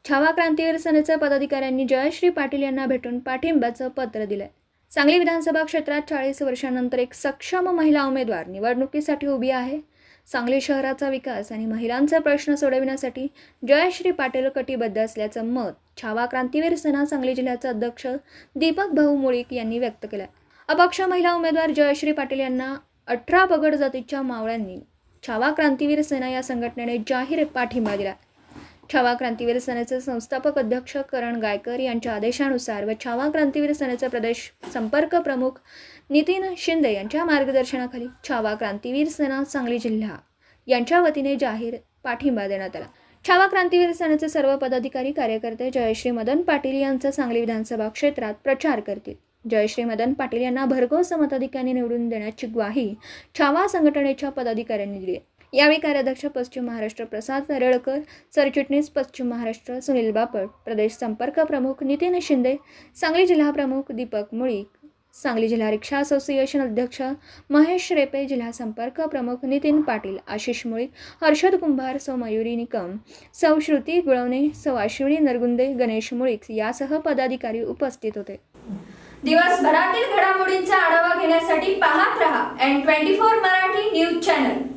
छावा क्रांतीवीर सेनेचे पदाधिकाऱ्यांनी जयश्री पाटील यांना भेटून पाठिंब्याचं पत्र दिलंय। सांगली विधानसभा क्षेत्रात 40 वर्षांनंतर एक सक्षम महिला उमेदवार निवडणुकीसाठी उभी आहे। सांगली शहराचा विकास आणि महिलांचे प्रश्न सोडविण्यासाठी जयश्री पाटील कटिबद्ध असल्याचं मत छावा क्रांतीवीर सेना सांगली जिल्ह्याचे अध्यक्ष दीपक भाऊ मुळीक यांनी व्यक्त केलं। अपक्ष महिला उमेदवार जयश्री पाटील यांना 18 पगड जातीच्या मावळ्यांनी छावा क्रांतीवीर सेना या संघटनेने जाहीर पाठिंबा दिला। छावा क्रांतीवीर सेनेचे संस्थापक अध्यक्ष करण गायकर यांच्या आदेशानुसार व छावा क्रांतीवीर सेनेचे प्रदेश संपर्क प्रमुख नितीन शिंदे यांच्या मार्गदर्शनाखाली छावा क्रांतीवीर सेना सांगली जिल्हा यांच्या वतीने जाहीर पाठिंबा देण्यात आला। छावा क्रांतीवीर सेनेचे सर्व पदाधिकारी कार्यकर्ते जयश्री मदन पाटील यांचा सांगली विधानसभा क्षेत्रात प्रचार करतील। जयश्री मदन पाटील यांना भरघोस मताधिक्याने निवडून देण्याची ग्वाही छावा संघटनेच्या पदाधिकाऱ्यांनी दिली। यावेळी कार्याध्यक्ष पश्चिम महाराष्ट्र प्रसाद रेळकर, सरचिटणीस पश्चिम महाराष्ट्र सुनील बापट, प्रदेश संपर्क प्रमुख नितीन शिंदे, सांगली जिल्हा प्रमुख दीपक मुळीक, सांगली जिल्हा रिक्षा असोसिएशन अध्यक्ष महेश रेपे, जिल्हा संपर्क प्रमुख नितीन पाटील, आशिष मुळीक, हर्षद कुंभार, सौ मयुरी निकम, सौ श्रुती गुळवणे, सौ अश्विनी नरगुंदे, गणेश मुळीक यासह पदाधिकारी उपस्थित होते। दिवसभरातील घडामोडींचा आढावा घेण्यासाठी पाहत रहा N24 मराठी न्यूज चॅनल।